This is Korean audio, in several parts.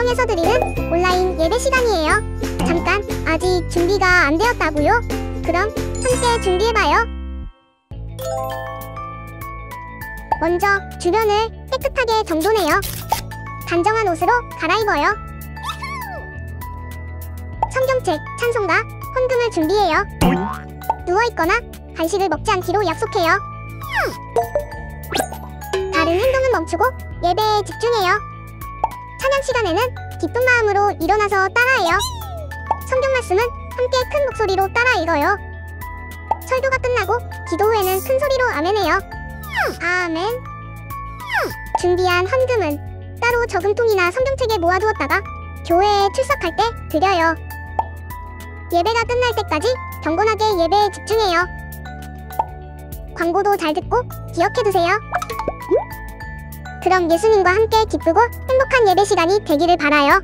방송에서 드리는 온라인 예배 시간이에요. 잠깐, 아직 준비가 안 되었다고요? 그럼 함께 준비해봐요. 먼저 주변을 깨끗하게 정돈해요. 단정한 옷으로 갈아입어요. 성경책, 찬송가, 헌금을 준비해요. 누워있거나 간식을 먹지 않기로 약속해요. 다른 행동은 멈추고 예배에 집중해요. 찬양 시간에는 기쁜 마음으로 일어나서 따라해요. 성경 말씀은 함께 큰 목소리로 따라 읽어요. 설교가 끝나고 기도 후에는 큰 소리로 아멘해요. 아멘. 준비한 헌금은 따로 저금통이나 성경책에 모아두었다가 교회에 출석할 때 드려요. 예배가 끝날 때까지 경건하게 예배에 집중해요. 광고도 잘 듣고 기억해두세요. 그럼 예수님과 함께 기쁘고 행복한 예배 시간이 되기를 바라요.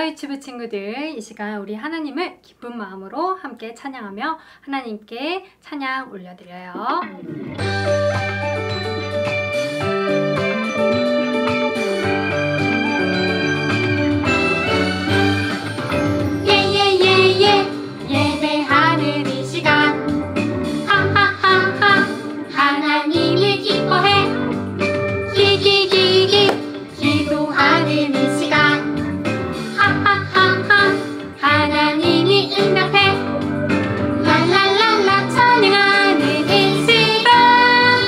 유튜브 친구들, 이 시간 우리 하나님을 기쁜 마음으로 함께 찬양하며 하나님께 찬양 올려드려요. 예배하는 이 시간 하하하하 하나님을 기뻐해 기기기기 기도하는 이 시간 하하하하 하나님이 응답해 랄랄랄라 찬양하는 이 시간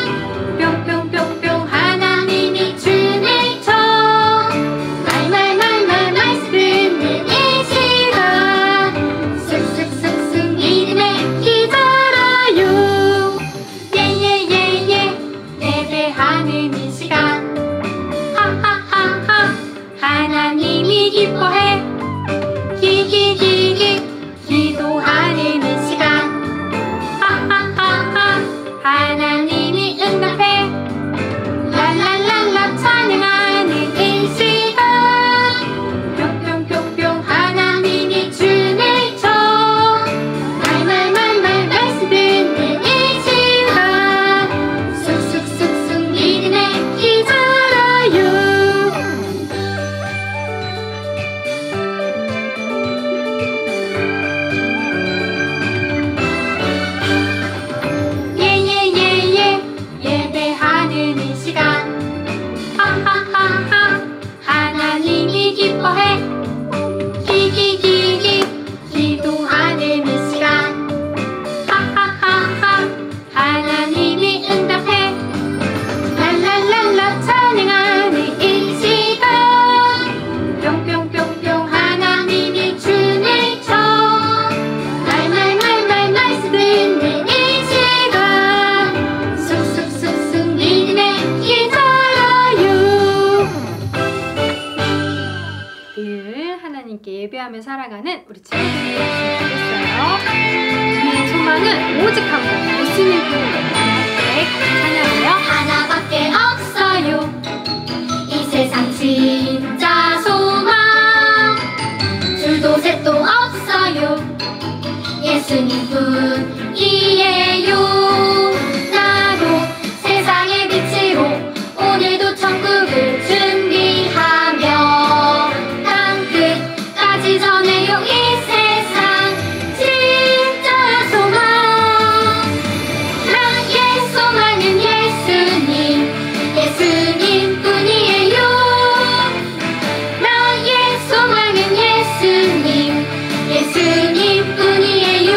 늘 하나님께 예배하며 살아가는 우리 친구들이 되었으면 좋겠어요. 우리의 소망은 오직 한 분, 예수님뿐입니다. 함께 찬양하며 하나밖에 없어요. 이 세상 진짜 소망 줄도 셋도 없어요. 예수님뿐이에요. 나로 세상의 빛으로 오늘도 천국을 준비하며 땅 끝까지 전해요. 이 세상 진짜 소망. 나의 소망은 예수님, 예수님뿐이에요. 나의 소망은 예수님, 예수님뿐이에요.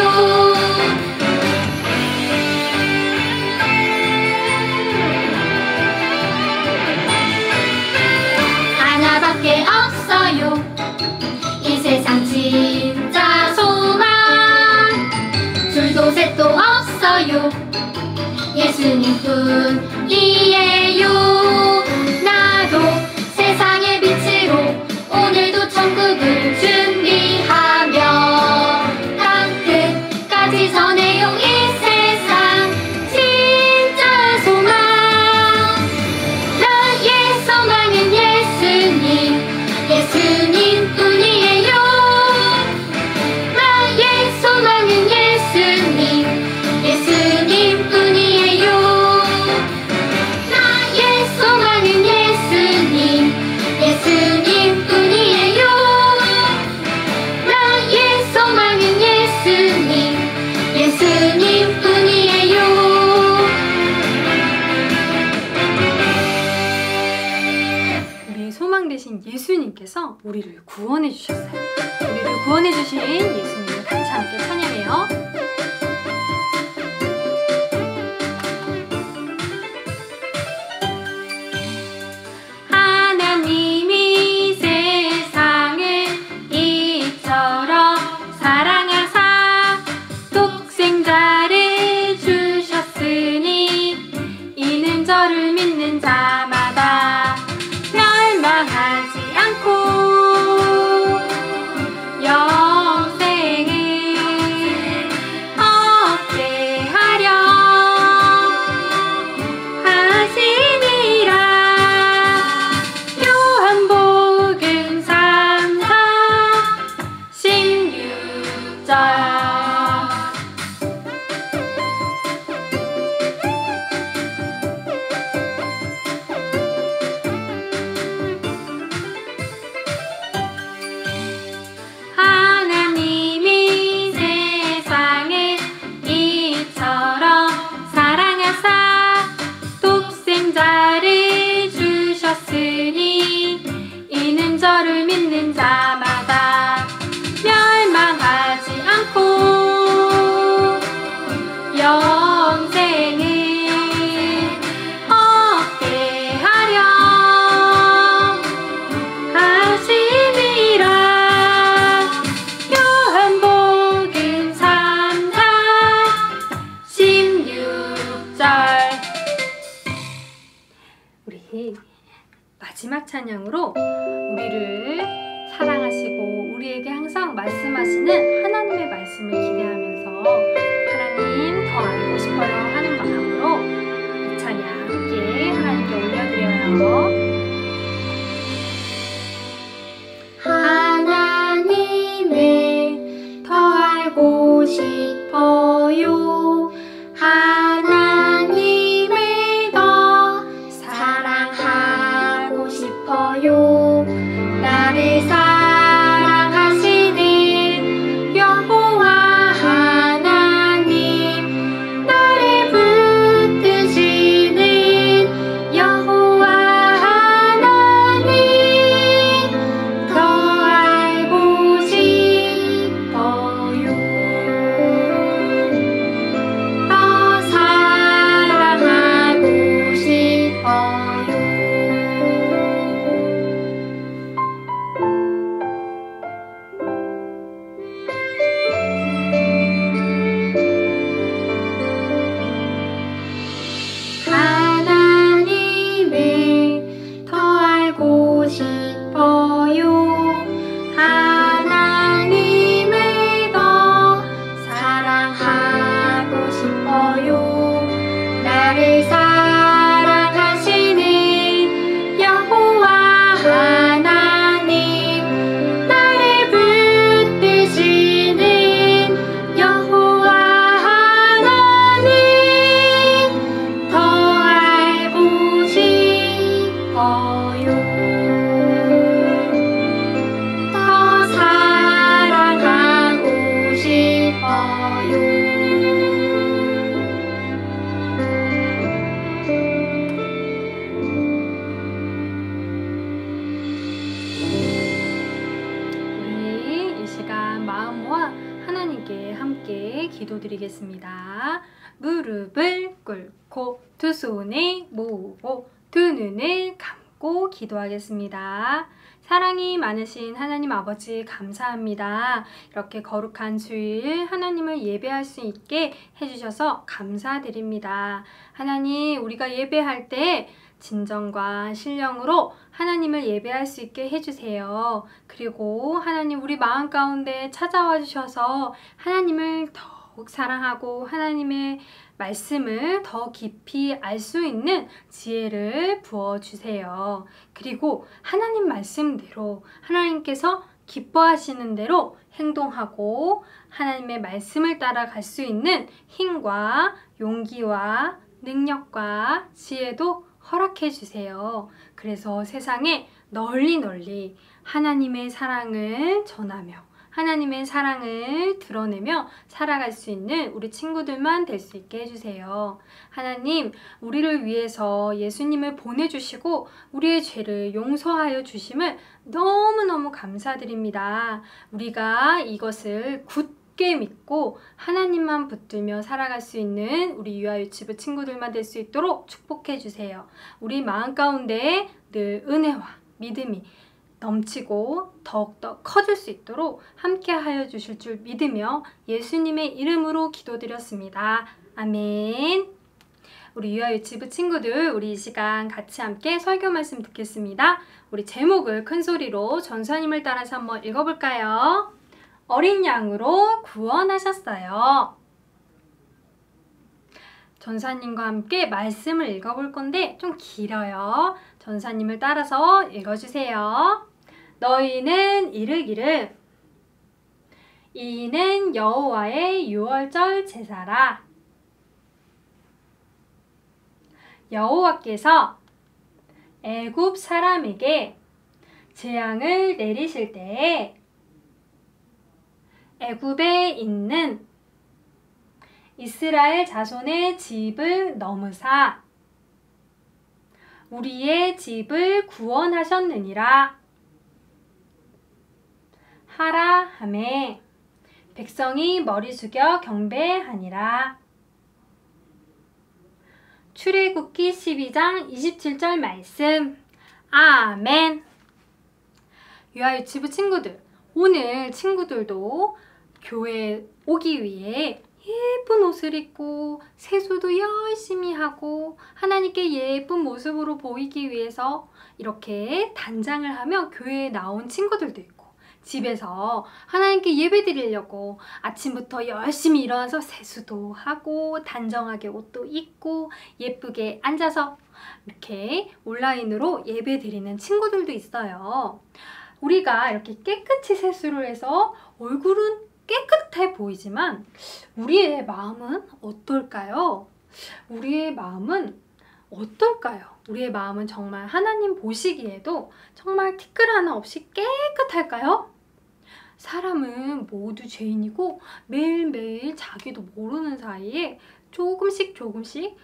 하나밖에 없어요. 이 세상 진짜 소망 줄도 셋도 없어요. 예수님뿐이에요. 나도 세상의 빛으로 오늘도 천국을 준비하며 땅 끝까지 전해요. 이 세상 진짜 소망. 나의 소망은 예수님, 예수님뿐이에요. 나의 소망은 예수님, 예수님뿐이에요. 나의 소망은 예수님, 예수님뿐이에요. 나의 소망은 예수님, 예수님뿐이에요. 우리의 소망 되신 예수님께서 우리를 구원해 주셨어요. 우리를 구원해 주신 예수님을 같이 함께 찬양해요. 하나님이 세상을 이처럼 사랑하사 독생자를 주셨으니 이는 저를 믿는 자마다 멸망하지 않고 영생을 얻게 하려 하시니라. 요한복음 3장 16절. 하나님이 세상을 이처럼 사랑하사 독생자를 주셨으니 이는 저를 믿는 자마다 멸망하지 않고 영생을 얻게 하려 하심이라. 요한복음 3장 16절. 우리 마지막 찬양으로 우리를 사랑하시고 우리에게 항상 말씀하시는 하나님의 말씀을 기대하면서 하나님 더 알고 싶어요 하는 마음으로 이 찬양 함께 하나님께 올려드려요. 하나님을 더 알고 싶어요. 하나님을 더 사랑하고 싶어요. 나를 사랑하시는 기도드리겠습니다. 무릎을 꿇고 두 손을 모으고 두 눈을 감고 기도하겠습니다. 사랑이 많으신 하나님 아버지 감사합니다. 이렇게 거룩한 주일 하나님을 예배할 수 있게 해주셔서 감사드립니다. 하나님, 우리가 예배할 때 진정과 신령으로 하나님을 예배할 수 있게 해주세요. 그리고 하나님, 우리 마음 가운데 찾아와 주셔서 하나님을 더욱 사랑하고 하나님의 말씀을 더 깊이 알 수 있는 지혜를 부어주세요. 그리고 하나님 말씀대로 하나님께서 기뻐하시는 대로 행동하고 하나님의 말씀을 따라갈 수 있는 힘과 용기와 능력과 지혜도 허락해 주세요. 그래서 세상에 널리 하나님의 사랑을 전하며 하나님의 사랑을 드러내며 살아갈 수 있는 우리 친구들만 될 수 있게 해주세요. 하나님, 우리를 위해서 예수님을 보내주시고 우리의 죄를 용서하여 주심을 너무너무 감사드립니다. 우리가 이것을 굳게 믿고 하나님만 붙들며 살아갈 수 있는 우리 유아유치부 친구들만 될 수 있도록 축복해 주세요. 우리 마음 가운데 늘 은혜와 믿음이 넘치고 더욱더 커질 수 있도록 함께 하여 주실 줄 믿으며 예수님의 이름으로 기도드렸습니다. 아멘. 우리 유아유치부 친구들, 우리 이 시간 같이 함께 설교 말씀 듣겠습니다. 우리 제목을 큰 소리로 전사님을 따라서 한번 읽어볼까요? 어린 양으로 구원하셨어요. 전사님과 함께 말씀을 읽어볼 건데 좀 길어요. 전사님을 따라서 읽어주세요. 너희는 이르기를 이는 여호와의 유월절 제사라. 여호와께서 애굽 사람에게 재앙을 내리실 때에 애굽에 있는 이스라엘 자손의 집을 넘으사 우리의 집을 구원하셨느니라 하라 하매 백성이 머리 숙여 경배하니라. 출애굽기 12장 27절 말씀. 아멘. 유아유치부 친구들, 오늘 친구들도 교회에 오기 위해 예쁜 옷을 입고 세수도 열심히 하고 하나님께 예쁜 모습으로 보이기 위해서 이렇게 단장을 하며 교회에 나온 친구들도 있고, 집에서 하나님께 예배 드리려고 아침부터 열심히 일어나서 세수도 하고 단정하게 옷도 입고 예쁘게 앉아서 이렇게 온라인으로 예배 드리는 친구들도 있어요. 우리가 이렇게 깨끗이 세수를 해서 얼굴은 깨끗해 보이지만 우리의 마음은 어떨까요? 우리의 마음은 어떨까요? 우리의 마음은 정말 하나님 보시기에도 정말 티끌 하나 없이 깨끗할까요? 사람은 모두 죄인이고 매일매일 자기도 모르는 사이에 조금씩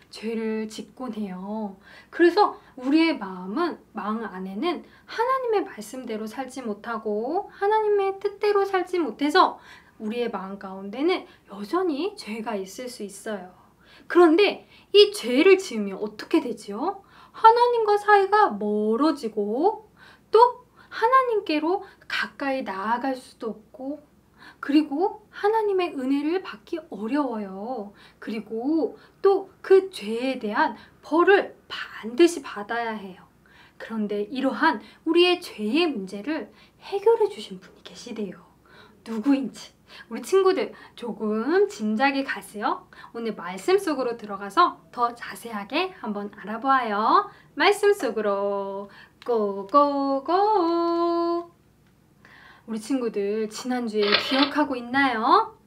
죄를 짓곤 해요. 그래서 우리의 마음 안에는 하나님의 말씀대로 살지 못하고 하나님의 뜻대로 살지 못해서 우리의 마음 가운데는 여전히 죄가 있을 수 있어요. 그런데 이 죄를 지으면 어떻게 되지요? 하나님과 사이가 멀어지고 또 하나님께로 가까이 나아갈 수도 없고, 그리고 하나님의 은혜를 받기 어려워요. 그리고 또 그 죄에 대한 벌을 반드시 받아야 해요. 그런데 이러한 우리의 죄의 문제를 해결해 주신 분이 계시대요. 누구인지 우리 친구들 조금 짐작이 가세요? 오늘 말씀 속으로 들어가서 더 자세하게 한번 알아보아요. 말씀 속으로 고고고. 우리 친구들 지난주에 기억하고 있나요?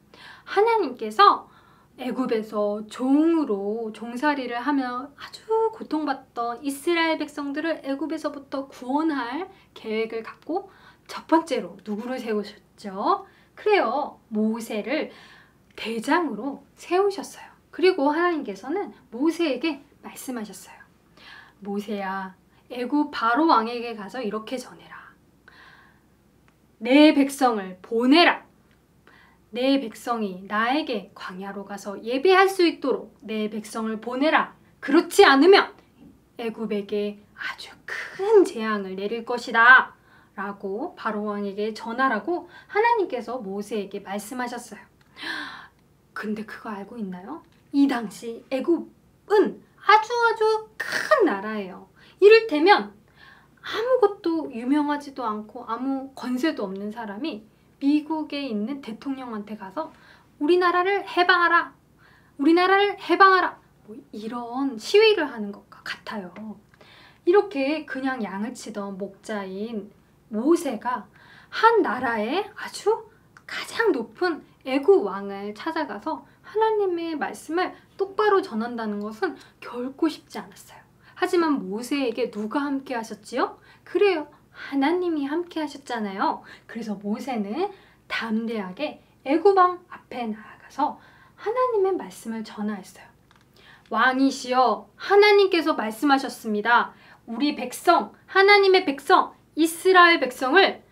하나님께서 애굽에서 종으로 종살이를 하며 아주 고통받던 이스라엘 백성들을 애굽에서부터 구원할 계획을 갖고 첫 번째로 누구를 세우셨죠? 그래요, 모세를 대장으로 세우셨어요. 그리고 하나님께서는 모세에게 말씀하셨어요. 모세야, 애굽 바로 왕에게 가서 이렇게 전해라. 내 백성을 보내라. 내 백성이 나에게 광야로 가서 예배할 수 있도록 내 백성을 보내라. 그렇지 않으면 애굽에게 아주 큰 재앙을 내릴 것이다 라고 바로왕에게 전하라고 하나님께서 모세에게 말씀하셨어요. 근데 그거 알고 있나요? 이 당시 애굽은 아주 큰 나라예요. 이를테면 아무것도 유명하지도 않고 아무 권세도 없는 사람이 미국에 있는 대통령한테 가서 우리나라를 해방하라, 우리나라를 해방하라, 뭐 이런 시위를 하는 것과 같아요. 이렇게 그냥 양을 치던 목자인 모세가 한 나라의 아주 가장 높은 애굽 왕을 찾아가서 하나님의 말씀을 똑바로 전한다는 것은 결코 쉽지 않았어요. 하지만 모세에게 누가 함께 하셨지요? 그래요, 하나님이 함께 하셨잖아요. 그래서 모세는 담대하게 애굽 왕 앞에 나아가서 하나님의 말씀을 전하였어요. 왕이시여, 하나님께서 말씀하셨습니다. 우리 백성, 하나님의 백성, 이스라엘 백성을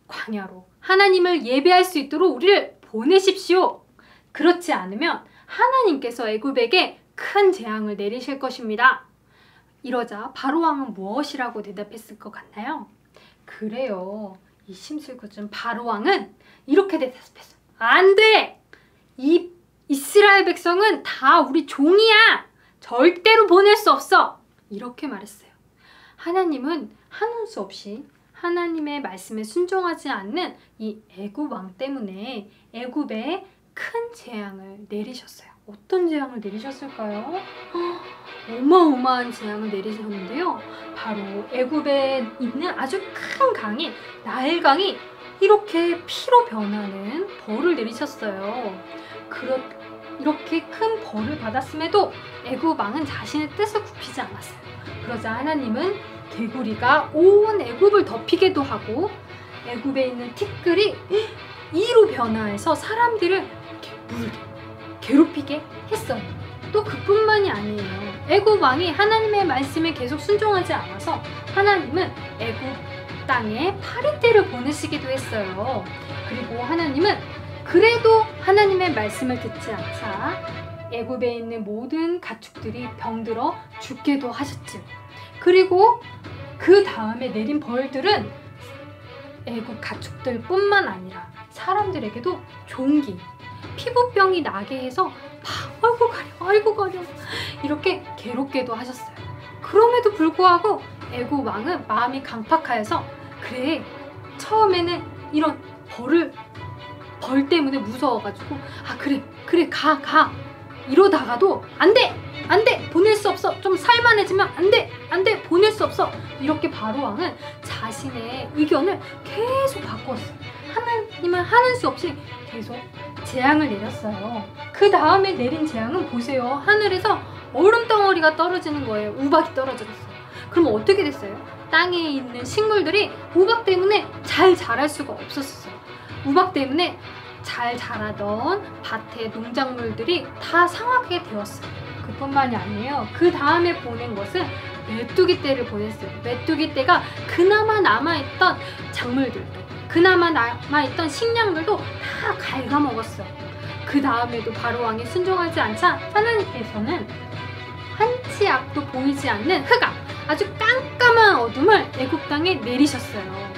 광야로 하나님을 예배할 수 있도록 우리를 보내십시오. 그렇지 않으면 하나님께서 애굽에게 큰 재앙을 내리실 것입니다. 이러자 바로왕은 무엇이라고 대답했을 것 같나요? 그래요, 이 심술궂은 바로왕은 이렇게 대답했어요. 안 돼! 이 이스라엘 백성은 다 우리 종이야! 절대로 보낼 수 없어! 이렇게 말했어요. 하나님은 한운 수 없이 하나님의 말씀에 순종하지 않는 이 애굽 왕 때문에 애굽에 큰 재앙을 내리셨어요. 어떤 재앙을 내리셨을까요? 어마어마한 재앙을 내리셨는데요. 바로 애굽에 있는 아주 큰 강인 나일강이 이렇게 피로 변하는 벌을 내리셨어요. 이렇게 큰 벌을 받았음에도 애굽 왕은 자신의 뜻을 굽히지 않았어요. 그러자 하나님은 개구리가 온 애굽을 덮이기도 하고 애굽에 있는 티끌이 이로 변화해서 사람들을 물게 괴롭히게 했어요. 또 그뿐만이 아니에요. 애굽 왕이 하나님의 말씀에 계속 순종하지 않아서 하나님은 애굽 땅에 파리떼를 보내시기도 했어요. 그리고 하나님은 그래도 하나님의 말씀을 듣지 않자 애굽에 있는 모든 가축들이 병들어 죽게도 하셨죠. 그리고 그 다음에 내린 벌들은 애굽 가축들 뿐만 아니라 사람들에게도 종기, 피부병이 나게 해서 아이고 가려 이렇게 괴롭게도 하셨어요. 그럼에도 불구하고 애굽 왕은 마음이 강팍하여서 그래, 처음에는 이런 벌 때문에 무서워가지고 그래 가 이러다가도 안 돼 보낼 수 없어, 좀 살만해지면 안 돼 보낼 수 없어, 이렇게 바로왕은 자신의 의견을 계속 바꾸었어요. 하나님은 하는 수 없이 계속 재앙을 내렸어요. 그 다음에 내린 재앙은 보세요. 하늘에서 얼음 덩어리가 떨어지는 거예요. 우박이 떨어졌어요. 그럼 어떻게 됐어요? 땅에 있는 식물들이 우박 때문에 잘 자랄 수가 없었어요. 우박 때문에 잘 자라던 밭의 농작물들이 다 상하게 되었어요. 그뿐만이 아니에요. 그 다음에 보낸 것은 메뚜기 떼를 보냈어요. 메뚜기 떼가 그나마 남아있던 작물들도, 그나마 남아있던 식량들도 다 갉아먹었어요. 그 다음에도 바로왕이 순종하지 않자 하나님께서는 한치 앞도 보이지 않는 흑암, 아주 깜깜한 어둠을 애굽 땅에 내리셨어요.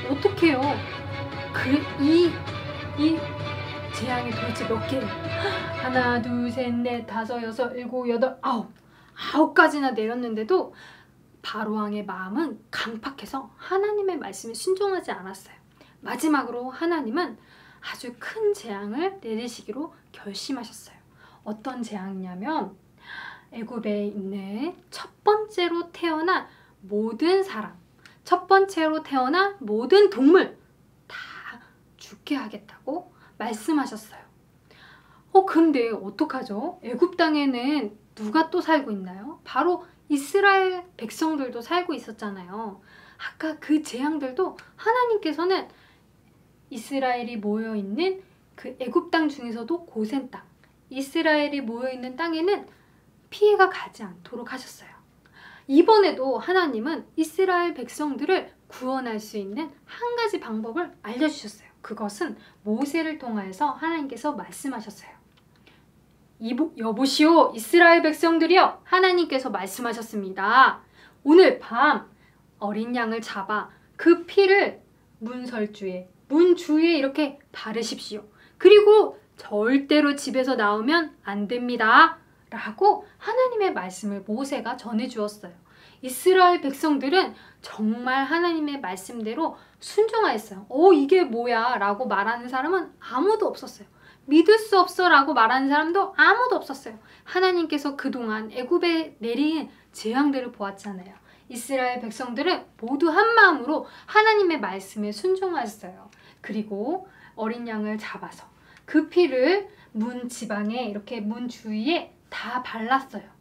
어떡해요? 이 재앙이 도대체 몇 개를? 하나, 둘, 셋, 넷, 다섯, 여섯, 일곱, 여덟, 아홉 가지나 내렸는데도 바로왕의 마음은 강팍해서 하나님의 말씀에 순종하지 않았어요. 마지막으로 하나님은 아주 큰 재앙을 내리시기로 결심하셨어요. 어떤 재앙이냐면 애굽에 있는 첫 번째로 태어난 모든 사람, 첫 번째로 태어난 모든 동물 다 죽게 하겠다고 말씀하셨어요. 근데 어떡하죠? 애굽 땅에는 누가 또 살고 있나요? 바로 이스라엘 백성들도 살고 있었잖아요. 아까 그 재앙들도 하나님께서는 이스라엘이 모여있는 그 애굽 땅 중에서도 고센 땅, 이스라엘이 모여있는 땅에는 피해가 가지 않도록 하셨어요. 이번에도 하나님은 이스라엘 백성들을 구원할 수 있는 한 가지 방법을 알려주셨어요. 그것은 모세를 통하여서 하나님께서 말씀하셨어요. 여보시오 이스라엘 백성들이여, 하나님께서 말씀하셨습니다. 오늘 밤 어린 양을 잡아 그 피를 문 주위에 이렇게 바르십시오. 그리고 절대로 집에서 나오면 안 됩니다. 라고 하나님의 말씀을 모세가 전해 주었어요. 이스라엘 백성들은 정말 하나님의 말씀대로 순종하였어요. 이게 뭐야? 라고 말하는 사람은 아무도 없었어요. 믿을 수 없어 라고 말하는 사람도 아무도 없었어요. 하나님께서 그동안 애굽에 내린 재앙들을 보았잖아요. 이스라엘 백성들은 모두 한 마음으로 하나님의 말씀에 순종하였어요. 그리고 어린 양을 잡아서 그 피를 문 지방에 이렇게 문 주위에 다 발랐어요.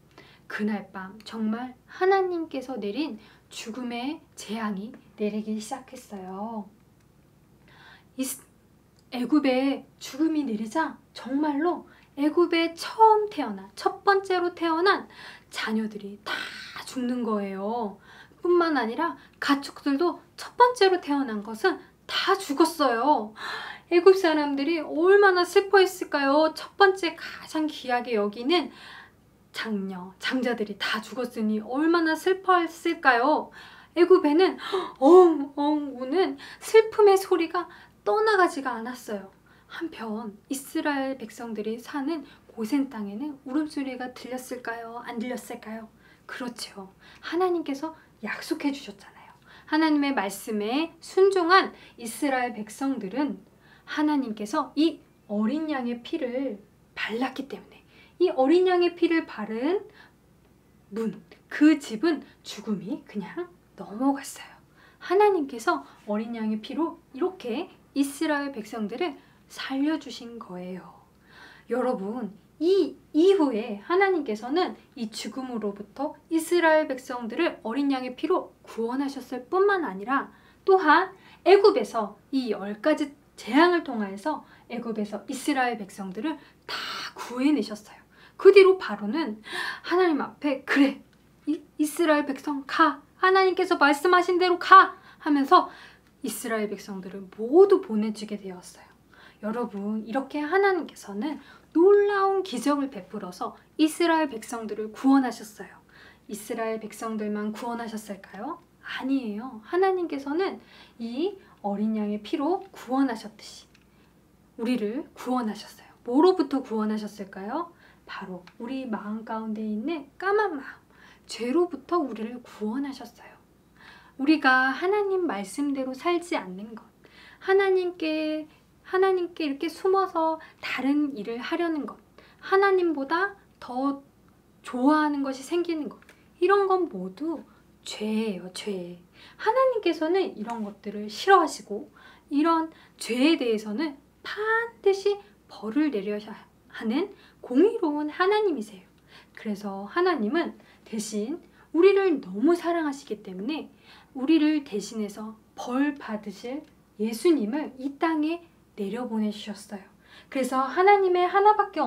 그날 밤 정말 하나님께서 내린 죽음의 재앙이 내리기 시작했어요. 애굽에 죽음이 내리자 정말로 애굽에 처음 태어난, 첫 번째로 태어난 자녀들이 다 죽는 거예요. 뿐만 아니라 가축들도 첫 번째로 태어난 것은 다 죽었어요. 애굽 사람들이 얼마나 슬퍼했을까요? 첫 번째 가장 귀하게 여기는 장자들이 다 죽었으니 얼마나 슬퍼했을까요? 애굽에는 엉엉 우는 슬픔의 소리가 떠나가지가 않았어요. 한편 이스라엘 백성들이 사는 고센 땅에는 울음소리가 들렸을까요? 안 들렸을까요? 그렇죠. 하나님께서 약속해 주셨잖아요. 하나님의 말씀에 순종한 이스라엘 백성들은 하나님께서 이 어린 양의 피를 발랐기 때문에 이 어린 양의 피를 바른 그 집은 죽음이 그냥 넘어갔어요. 하나님께서 어린 양의 피로 이렇게 이스라엘 백성들을 살려주신 거예요. 여러분, 이 이후에 하나님께서는 이 죽음으로부터 이스라엘 백성들을 어린 양의 피로 구원하셨을 뿐만 아니라 또한 애굽에서 이 10가지 재앙을 통하여서 애굽에서 이스라엘 백성들을 다 구해내셨어요. 그 뒤로 바로는 하나님 앞에 그래 이스라엘 백성 가, 하나님께서 말씀하신 대로 가 하면서 이스라엘 백성들을 모두 보내주게 되었어요. 여러분, 이렇게 하나님께서는 놀라운 기적을 베풀어서 이스라엘 백성들을 구원하셨어요. 이스라엘 백성들만 구원하셨을까요? 아니에요. 하나님께서는 이 어린 양의 피로 구원하셨듯이 우리를 구원하셨어요. 뭐로부터 구원하셨을까요? 바로 우리 마음 가운데 있는 까만 마음, 죄로부터 우리를 구원하셨어요. 우리가 하나님 말씀대로 살지 않는 것, 하나님께 이렇게 숨어서 다른 일을 하려는 것, 하나님보다 더 좋아하는 것이 생기는 것, 이런 건 모두 죄예요, 죄. 하나님께서는 이런 것들을 싫어하시고 이런 죄에 대해서는 반드시 벌을 내려야 하는 공의로운 하나님이세요. 그래서 하나님은 대신 우리를 너무 사랑하시기 때문에 우리를 대신해서 벌 받으실 예수님을 이 땅에 내려보내주셨어요. 그래서 하나님의 하나밖에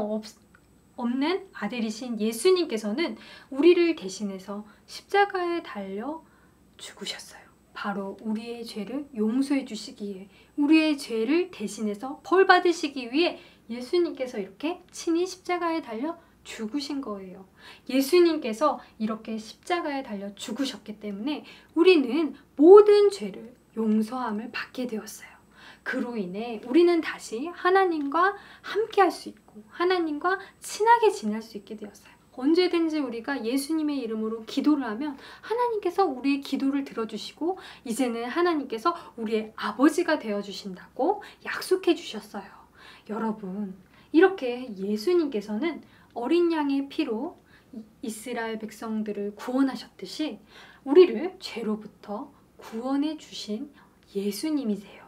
없는 아들이신 예수님께서는 우리를 대신해서 십자가에 달려 죽으셨어요. 바로 우리의 죄를 용서해 주시기 위해, 우리의 죄를 대신해서 벌 받으시기 위해 예수님께서 이렇게 친히 십자가에 달려 죽으신 거예요. 예수님께서 이렇게 십자가에 달려 죽으셨기 때문에 우리는 모든 죄를 용서함을 받게 되었어요. 그로 인해 우리는 다시 하나님과 함께 할 수 있고 하나님과 친하게 지낼 수 있게 되었어요. 언제든지 우리가 예수님의 이름으로 기도를 하면 하나님께서 우리의 기도를 들어주시고 이제는 하나님께서 우리의 아버지가 되어주신다고 약속해 주셨어요. 여러분, 이렇게 예수님께서는 어린 양의 피로 이스라엘 백성들을 구원하셨듯이 우리를 죄로부터 구원해 주신 예수님이세요.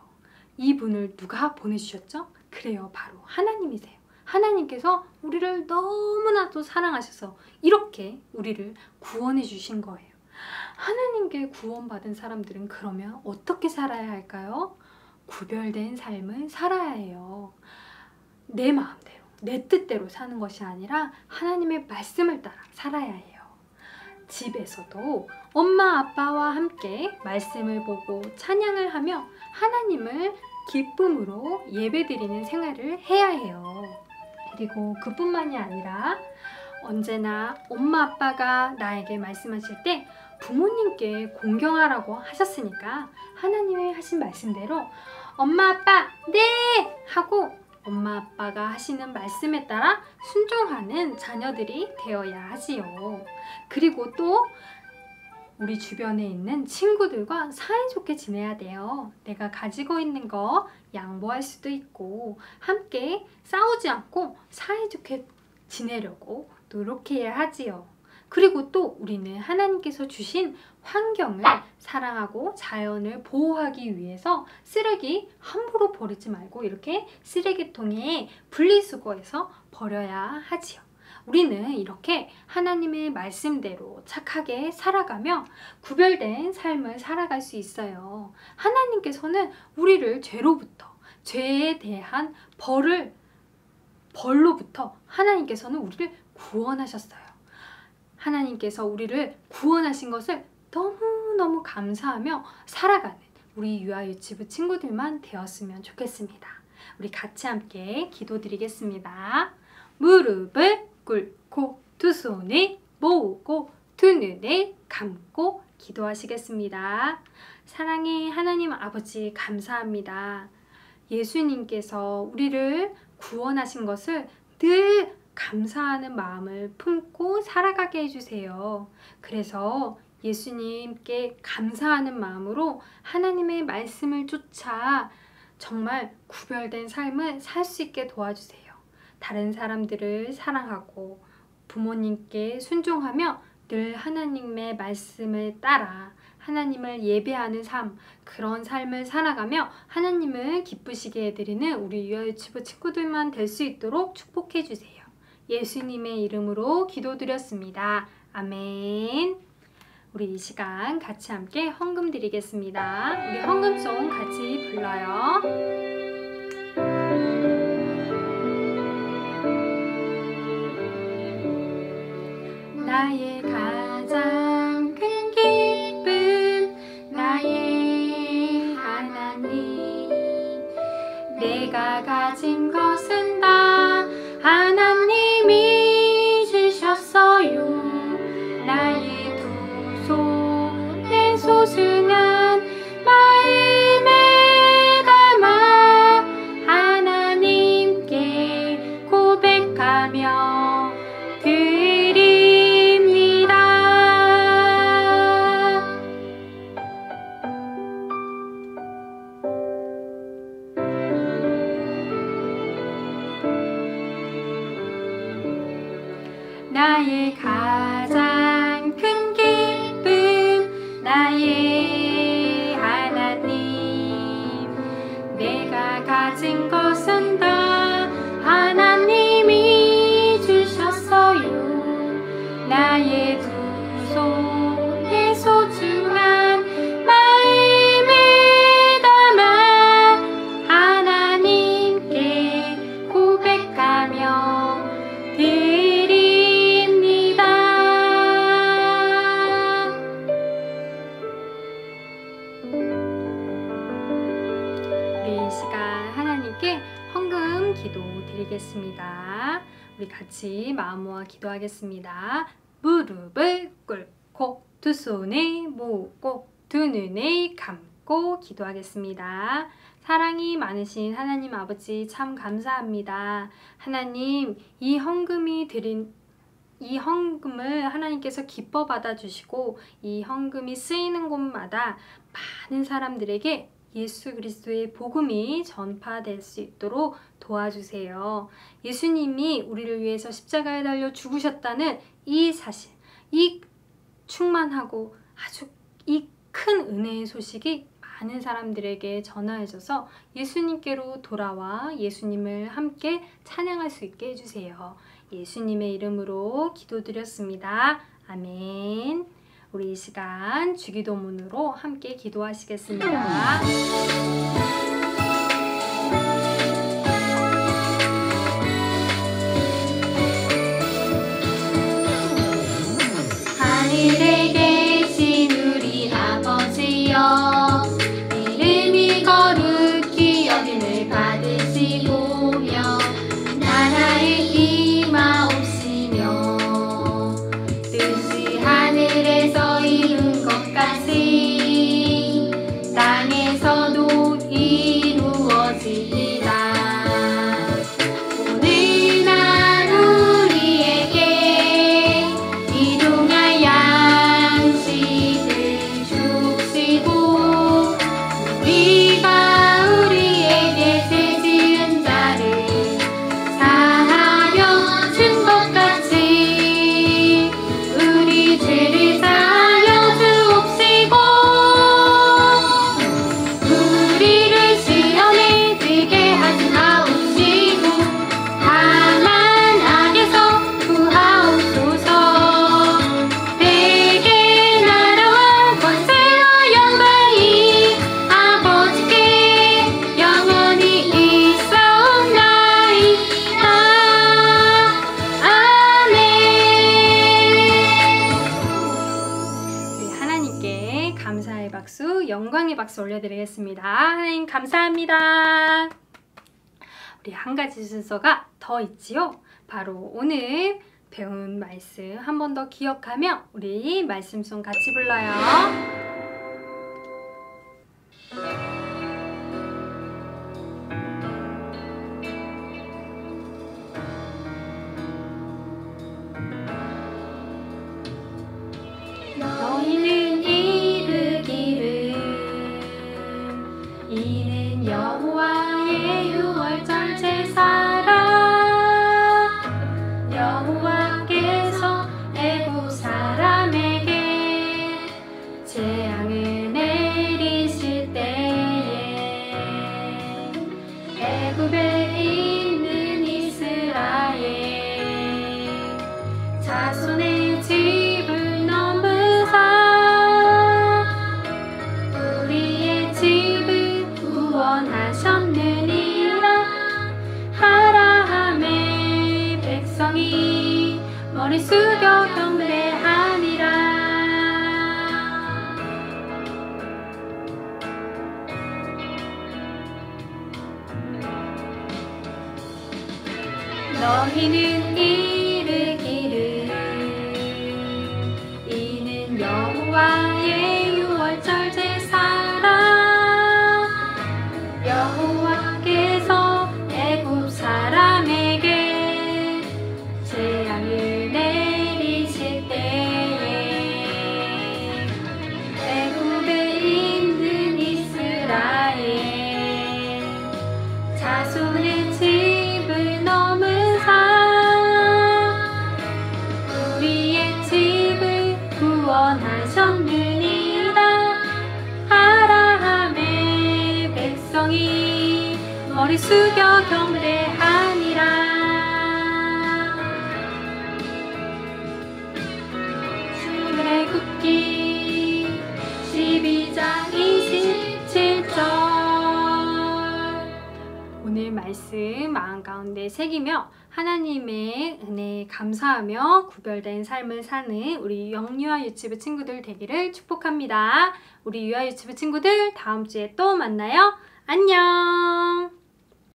이분을 누가 보내주셨죠? 그래요, 바로 하나님이세요. 하나님께서 우리를 너무나도 사랑하셔서 이렇게 우리를 구원해 주신 거예요. 하나님께 구원받은 사람들은 그러면 어떻게 살아야 할까요? 구별된 삶을 살아야 해요. 내 마음대로, 내 뜻대로 사는 것이 아니라 하나님의 말씀을 따라 살아야 해요. 집에서도 엄마 아빠와 함께 말씀을 보고 찬양을 하며 하나님을 기쁨으로 예배드리는 생활을 해야 해요. 그리고 그뿐만이 아니라 언제나 엄마 아빠가 나에게 말씀하실 때 부모님께 공경하라고 하셨으니까 하나님이 하신 말씀대로 엄마 아빠 네 하고 엄마 아빠가 하시는 말씀에 따라 순종하는 자녀들이 되어야 하지요. 그리고 또 우리 주변에 있는 친구들과 사이좋게 지내야 돼요. 내가 가지고 있는 거 양보할 수도 있고 함께 싸우지 않고 사이좋게 지내려고 노력해야 하지요. 그리고 또 우리는 하나님께서 주신 환경을 사랑하고 자연을 보호하기 위해서 쓰레기 함부로 버리지 말고 이렇게 쓰레기통에 분리수거해서 버려야 하지요. 우리는 이렇게 하나님의 말씀대로 착하게 살아가며 구별된 삶을 살아갈 수 있어요. 하나님께서는 우리를 죄에 대한 벌로부터 하나님께서는 우리를 구원하셨어요. 하나님께서 우리를 구원하신 것을 너무너무 감사하며 살아가는 우리 유아유치부 친구들만 되었으면 좋겠습니다. 우리 같이 함께 기도드리겠습니다. 무릎을 꿇고 두 손을 모으고 두 눈을 감고 기도하시겠습니다. 사랑의 하나님 아버지 감사합니다. 예수님께서 우리를 구원하신 것을 늘 감사하는 마음을 품고 살아가게 해주세요. 그래서 예수님께 감사하는 마음으로 하나님의 말씀을 쫓아 정말 구별된 삶을 살 수 있게 도와주세요. 다른 사람들을 사랑하고 부모님께 순종하며 늘 하나님의 말씀을 따라 하나님을 예배하는 삶, 그런 삶을 살아가며 하나님을 기쁘시게 해드리는 우리 유아유치부 친구들만 될 수 있도록 축복해 주세요. 예수님의 이름으로 기도드렸습니다. 아멘. 우리 이 시간 같이 함께 헌금 드리겠습니다. 우리 헌금송 같이 불러요. 나의 가장 큰 기쁨 나의 하나님 내가 가진 것은 다 하나님이 주셨어요. 나의 두 손에 소중한 마음에 담아 하나님께 고백하며 드립니다. 나의 가장 큰 기쁨 나의 하나님 내가 가진 것은 다 하나님이 주셨어요. 나의 두 손에 소중한 마음에 담아 하나님께 고백하며 드립니다. 우리 이 시간 하나님께 헌금 기도 드리겠습니다. 우리 같이 마음 모아 기도하겠습니다. 무릎을 꿇고 두 손을 모으고 두 눈을 감고 기도하겠습니다. 사랑이 많으신 하나님 아버지 참 감사합니다. 하나님 이 헌금을 하나님께서 기뻐 받아주시고 이 헌금이 쓰이는 곳마다 많은 사람들에게 예수 그리스도의 복음이 전파될 수 있도록 도와주세요. 예수님이 우리를 위해서 십자가에 달려 죽으셨다는 이 사실, 이 충만하고 아주 이 큰 은혜의 소식이 많은 사람들에게 전하여져서 예수님께로 돌아와 예수님을 함께 찬양할 수 있게 해주세요. 예수님의 이름으로 기도드렸습니다. 아멘. 우리 이 시간 주기도문으로 함께 기도하시겠습니다. 하늘에 계신 우리 아버지여 이름이 거룩히 주시리라. 오늘 날 우리에게 일용할 양식을 주시고 우리가 우리에게 죄 지은 자를 사하여 준 것 같이 우리 죄를 사하여 주옵시고 우리를 시험에 들게 하지 마옵시고 다만 악에서 구하옵소서. 내게 나라와 권세와 영광이 아버지께 영원히 있사옵나이다. 아멘. 우리 하나님께 감사의 박수, 영광의 박수 올려드리겠습니다. 하나님 감사합니다. 우리 한 가지 순서가 더 있지요. 바로 오늘 배운 말씀 한 번 더 기억하며 우리 말씀송 같이 불러요. 너희는 이르기를 이는 여호와의 유월절 제사라. 여호와께서 애굽 사람에게 재앙을 내리실 때에 애굽에 있는 이스라엘 자손의 집을 넘으사 우리의 집을 구원하셨느니라 하라 하매 백성이 머리 숙여 경배하니라. 너희는 이르기를 이는 여호와의 유월절 제사라. 여호와께서 애굽 사람에게 재앙을 내리실 때에 애굽에 있는 이스라엘 자손의 집을 넘으사 우리의 집을 구원하셨느니라 하라 하매 백성이 머리 숙여 경배하니라. 출애굽기 12장 27절. 오늘 말씀 마음 가운데 새기며 하나님의 은혜에 감사하며 구별된 삶을 사는 우리 영유아 유치부 친구들 되기를 축복합니다. 우리 유아 유치부 친구들 다음 주에 또 만나요. 안녕.